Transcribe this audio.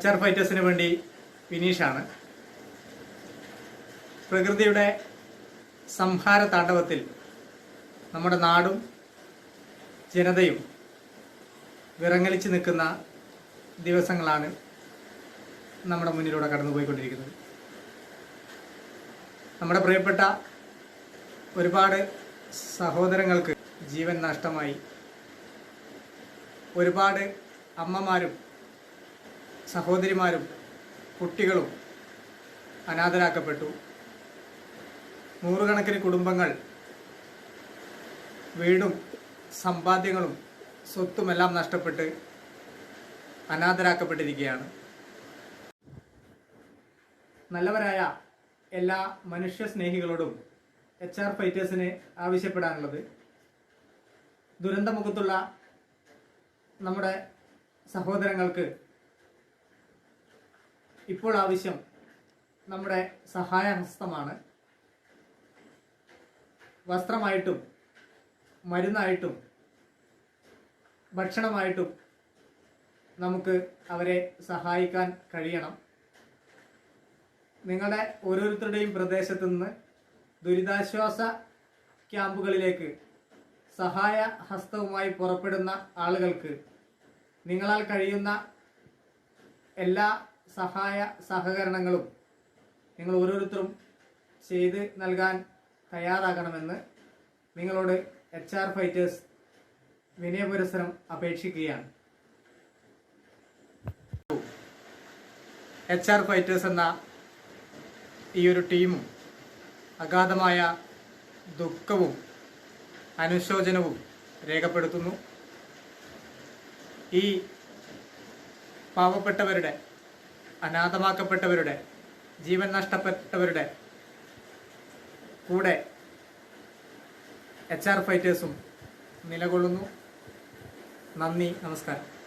HR ഫൈറ്റേഴ്സിന് വേണ്ടി വിനീഷാണ്. പ്രകൃതിയുടെ സംഹാര താണ്ഡവത്തിൽ നമ്മുടെ നാടും ജനതയും വിറങ്ങലിച്ച് നിൽക്കുന്ന ദിവസങ്ങളാണ് നമ്മുടെ മുന്നിലൂടെ കടന്നുപോയിക്കൊണ്ടിരിക്കുന്നത്. നമ്മുടെ പ്രിയപ്പെട്ട ഒരുപാട് സഹോദരങ്ങൾക്ക് ജീവൻ നഷ്ടമായി. ഒരുപാട് അമ്മമാരും സഹോദരിമാരും കുട്ടികളും അനാഥരാക്കപ്പെട്ടു. നൂറുകണക്കിന് കുടുംബങ്ങൾ വീടും സമ്പാദ്യങ്ങളും സ്വത്തുമെല്ലാം നഷ്ടപ്പെട്ട് അനാഥരാക്കപ്പെട്ടിരിക്കുകയാണ്. നല്ലവരായ എല്ലാ മനുഷ്യ സ്നേഹികളോടും HR ഫൈറ്റേഴ്സിന് ആവശ്യപ്പെടാനുള്ളത്, ദുരന്തമുഖത്തുള്ള നമ്മുടെ സഹോദരങ്ങൾക്ക് ഇപ്പോൾ ആവശ്യം നമ്മുടെ സഹായഹസ്തമാണ്. വസ്ത്രമായിട്ടും മരുന്നായിട്ടും ഭക്ഷണമായിട്ടും നമുക്ക് അവരെ സഹായിക്കാൻ കഴിയണം. നിങ്ങളുടെ ഓരോരുത്തരുടെയും പ്രദേശത്തു നിന്ന് ദുരിതാശ്വാസ ക്യാമ്പുകളിലേക്ക് സഹായ ഹസ്തവുമായി പുറപ്പെടുന്ന ആളുകൾക്ക് നിങ്ങളാൽ കഴിയുന്ന എല്ലാ സഹായ സഹകരണങ്ങളും നിങ്ങൾ ഓരോരുത്തരും ചെയ്ത് നൽകാൻ തയ്യാറാകണമെന്ന് നിങ്ങളോട് HR ഫൈറ്റേഴ്സ് വിനയപുരസ്സരം അപേക്ഷിക്കുകയാണ്. HR ഫൈറ്റേഴ്സ് എന്ന ഈ ഒരു ടീമും അഗാധമായ ദുഃഖവും അനുശോചനവും രേഖപ്പെടുത്തുന്നു. ഈ പാവപ്പെട്ടവരുടെ, അനാഥമാക്കപ്പെട്ടവരുടെ, ജീവൻ നഷ്ടപ്പെട്ടവരുടെ കൂടെ HR ഫൈറ്റേഴ്സും നിലകൊള്ളുന്നു. നന്ദി, നമസ്കാരം.